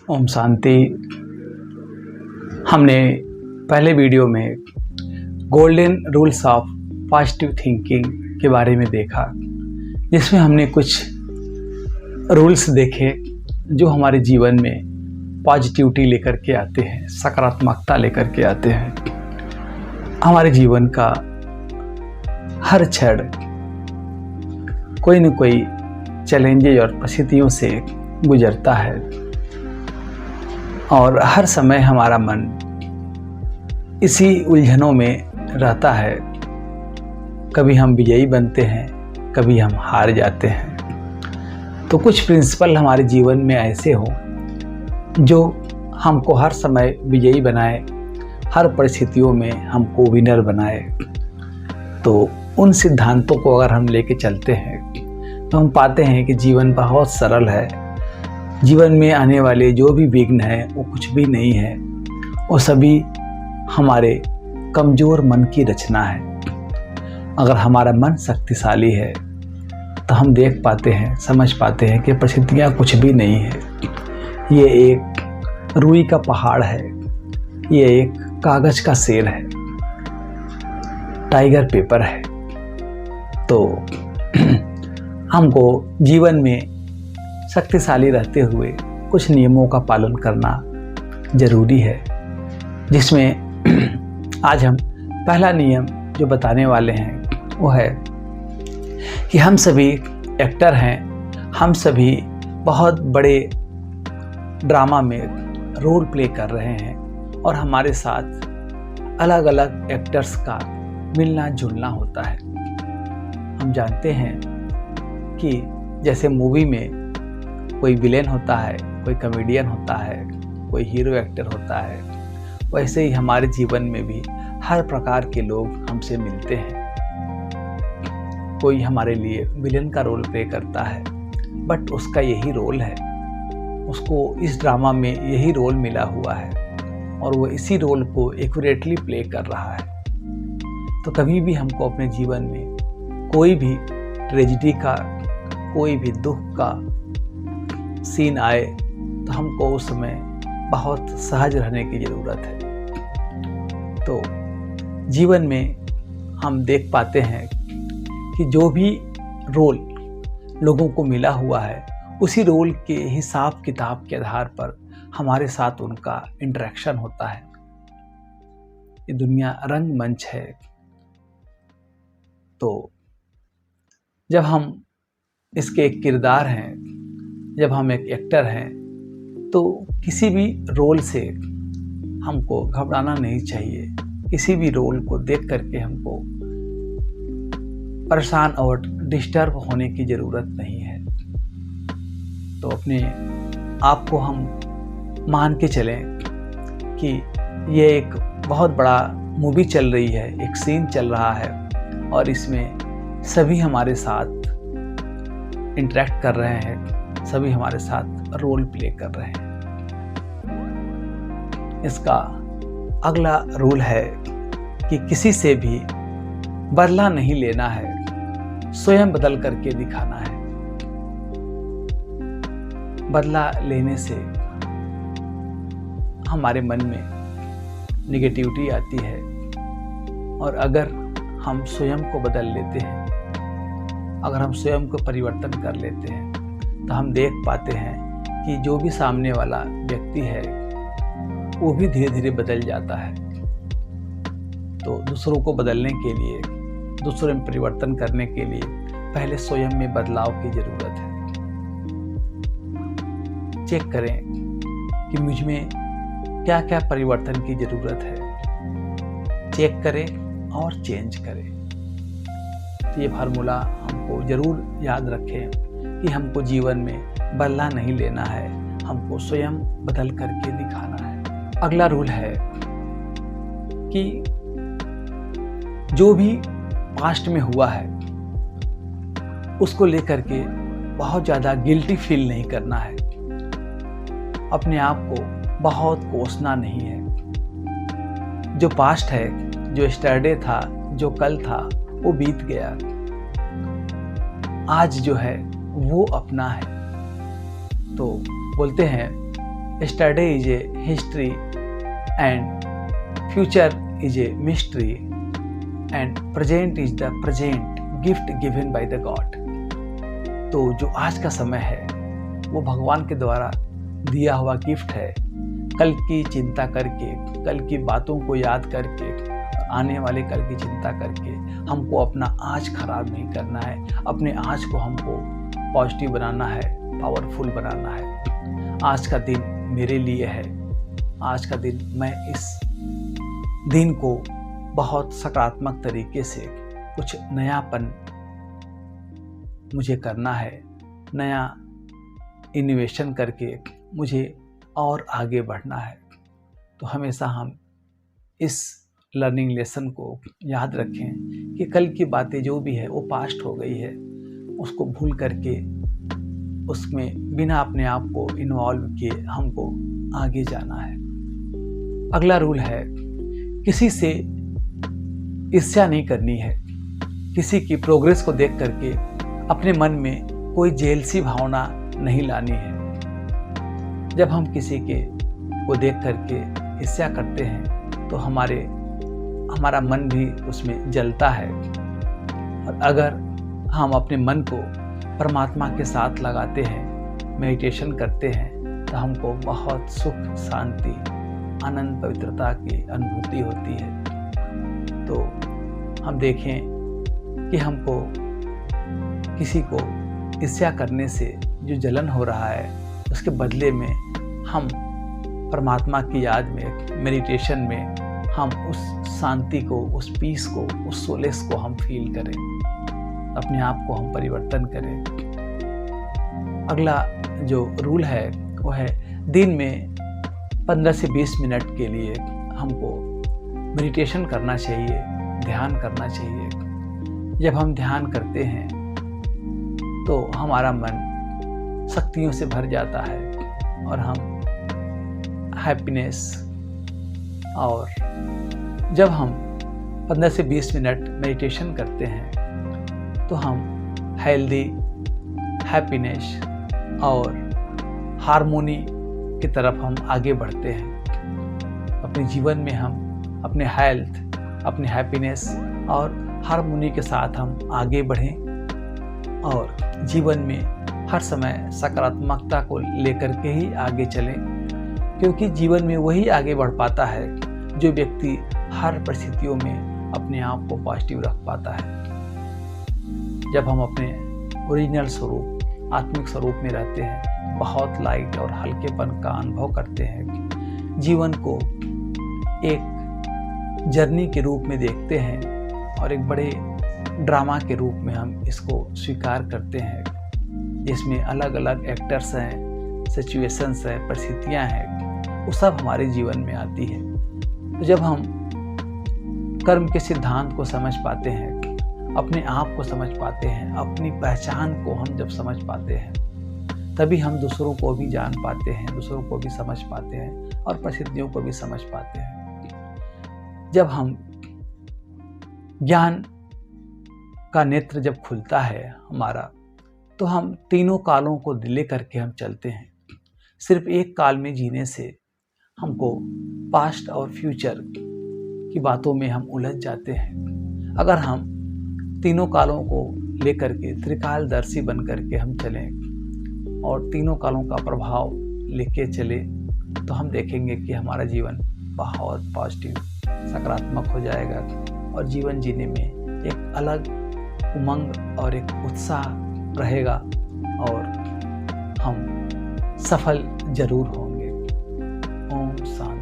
ओम शांति। हमने पहले वीडियो में golden rules of positive thinking के बारे में देखा, जिसमें हमने कुछ रूल्स देखे जो हमारे जीवन में पॉजिटिविटी लेकर के आते हैं, सकारात्मकता लेकर के आते हैं। हमारे जीवन का हर क्षण कोई न कोई चैलेंजेस और परिस्थितियों से गुजरता है और हर समय हमारा मन इसी उलझनों में रहता है। कभी हम विजयी बनते हैं, कभी हम हार जाते हैं। तो कुछ प्रिंसिपल हमारे जीवन में ऐसे हो जो हमको हर समय विजयी बनाए, हर परिस्थितियों में हमको विनर बनाए। तो उन सिद्धांतों को अगर हम लेके चलते हैं तो हम पाते हैं कि जीवन बहुत सरल है। जीवन में आने वाले जो भी विघ्न हैं वो कुछ भी नहीं है, वो सभी हमारे कमज़ोर मन की रचना है। अगर हमारा मन शक्तिशाली है तो हम देख पाते हैं, समझ पाते हैं कि परिस्थितियाँ कुछ भी नहीं है। ये एक रुई का पहाड़ है, ये एक कागज़ का शेर है, टाइगर पेपर है। तो हमको जीवन में शक्तिशाली रहते हुए कुछ नियमों का पालन करना जरूरी है, जिसमें आज हम पहला नियम जो बताने वाले हैं वो है कि हम सभी एक्टर हैं। हम सभी बहुत बड़े ड्रामा में रोल प्ले कर रहे हैं और हमारे साथ अलग अलग एक्टर्स का मिलना जुलना होता है। हम जानते हैं कि जैसे मूवी में कोई विलेन होता है, कोई कॉमेडियन होता है, कोई हीरो एक्टर होता है, वैसे ही हमारे जीवन में भी हर प्रकार के लोग हमसे मिलते हैं। कोई हमारे लिए विलेन का रोल प्ले करता है, बट उसका यही रोल है, उसको इस ड्रामा में यही रोल मिला हुआ है और वो इसी रोल को एक्यूरेटली प्ले कर रहा है। तो कभी भी हमको अपने जीवन में कोई भी ट्रेजिडी का, कोई भी दुख का सीन आए तो हमको उस समय बहुत सहज रहने की ज़रूरत है। तो जीवन में हम देख पाते हैं कि जो भी रोल लोगों को मिला हुआ है, उसी रोल के हिसाब किताब के आधार पर हमारे साथ उनका इंटरेक्शन होता है। ये दुनिया रंगमंच है। तो जब हम इसके एक किरदार हैं, जब हम एक एक्टर हैं, तो किसी भी रोल से हमको घबराना नहीं चाहिए। किसी भी रोल को देख करके हमको परेशान और डिस्टर्ब होने की ज़रूरत नहीं है। तो अपने आप को हम मान के चलें कि ये एक बहुत बड़ा मूवी चल रही है, एक सीन चल रहा है और इसमें सभी हमारे साथ इंटरेक्ट कर रहे हैं, सभी हमारे साथ रोल प्ले कर रहे हैं। इसका अगला रूल है कि किसी से भी बदला नहीं लेना है, स्वयं बदल करके दिखाना है। बदला लेने से हमारे मन में नेगेटिविटी आती है और अगर हम स्वयं को बदल लेते हैं, अगर हम स्वयं को परिवर्तन कर लेते हैं, तो हम देख पाते हैं कि जो भी सामने वाला व्यक्ति है वो भी धीरे धीरे बदल जाता है। तो दूसरों को बदलने के लिए, दूसरों में परिवर्तन करने के लिए पहले स्वयं में बदलाव की ज़रूरत है। चेक करें कि मुझ में क्या क्या परिवर्तन की ज़रूरत है। चेक करें और चेंज करें। ये फार्मूला हमको ज़रूर याद रखें कि हमको जीवन में बदला नहीं लेना है, हमको स्वयं बदल करके दिखाना है। अगला रूल है कि जो भी पास्ट में हुआ है उसको लेकर के बहुत ज़्यादा गिल्टी फील नहीं करना है। अपने आप को बहुत कोसना नहीं है। जो पास्ट है, जो यस्टरडे था, जो कल था, वो बीत गया। आज जो है वो अपना है। तो बोलते हैं yesterday is a history and future is a mystery and present is the present gift given by the God। तो जो आज का समय है वो भगवान के द्वारा दिया हुआ गिफ्ट है। कल की चिंता करके, कल की बातों को याद करके, आने वाले कल की चिंता करके हमको अपना आज खराब नहीं करना है। अपने आज को हमको पॉजिटिव बनाना है, पावरफुल बनाना है। आज का दिन मेरे लिए है। आज का दिन मैं इस दिन को बहुत सकारात्मक तरीके से कुछ नयापन मुझे करना है। नया इनोवेशन करके मुझे और आगे बढ़ना है। तो हमेशा हम इस लर्निंग लेसन को याद रखें कि कल की बातें जो भी है वो पास्ट हो गई है, उसको भूल करके उसमें बिना अपने आप को इन्वॉल्व किए हमको आगे जाना है। अगला रूल है, किसी से ईर्ष्या नहीं करनी है। किसी की प्रोग्रेस को देख करके अपने मन में कोई जेलसी भावना नहीं लानी है। जब हम किसी के को देख करके ईर्ष्या करते हैं तो हमारा मन भी उसमें जलता है। और अगर हम अपने मन को परमात्मा के साथ लगाते हैं, मेडिटेशन करते हैं, तो हमको बहुत सुख, शांति, आनंद, पवित्रता की अनुभूति होती है। तो हम देखें कि हमको किसी को ईर्ष्या करने से जो जलन हो रहा है, उसके बदले में हम परमात्मा की याद में, मेडिटेशन में हम उस शांति को, उस पीस को, उस सोलेस को हम फील करें, अपने आप को हम परिवर्तन करें। अगला जो रूल है वो है, दिन में 15 से 20 मिनट के लिए हमको मेडिटेशन करना चाहिए, ध्यान करना चाहिए। जब हम ध्यान करते हैं तो हमारा मन शक्तियों से भर जाता है और हम हैप्पीनेस, और जब हम 15 से 20 मिनट मेडिटेशन करते हैं तो हम हेल्दी, हैप्पीनेस और हार्मोनी की तरफ हम आगे बढ़ते हैं। अपने जीवन में हम अपने हेल्थ, अपने हैप्पीनेस और हार्मोनी के साथ हम आगे बढ़ें और जीवन में हर समय सकारात्मकता को लेकर के ही आगे चलें, क्योंकि जीवन में वही आगे बढ़ पाता है जो व्यक्ति हर परिस्थितियों में अपने आप को पॉजिटिव रख पाता है। जब हम अपने ओरिजिनल स्वरूप, आत्मिक स्वरूप में रहते हैं, बहुत लाइट और हल्केपन का अनुभव करते हैं, जीवन को एक जर्नी के रूप में देखते हैं और एक बड़े ड्रामा के रूप में हम इसको स्वीकार करते हैं, जिसमें अलग अलग एक्टर्स हैं, सिचुएशंस हैं, परिस्थितियां हैं, वो सब हमारे जीवन में आती है। तो जब हम कर्म के सिद्धांत को समझ पाते हैं, अपने आप को समझ पाते हैं, अपनी पहचान को हम जब समझ पाते हैं, तभी हम दूसरों को भी जान पाते हैं, दूसरों को भी समझ पाते हैं और परिस्थितियों को भी समझ पाते हैं। जब हम ज्ञान का नेत्र जब खुलता है हमारा, तो हम तीनों कालों को ले करके हम चलते हैं। सिर्फ एक काल में जीने से हमको पास्ट और फ्यूचर की बातों में हम उलझ जाते हैं। अगर हम तीनों कालों को लेकर के त्रिकालदर्शी बन करके हम चलें और तीनों कालों का प्रभाव लेके चले, तो हम देखेंगे कि हमारा जीवन बहुत पॉजिटिव, सकारात्मक हो जाएगा और जीवन जीने में एक अलग उमंग और एक उत्साह रहेगा और हम सफल जरूर होंगे। ओम शांति।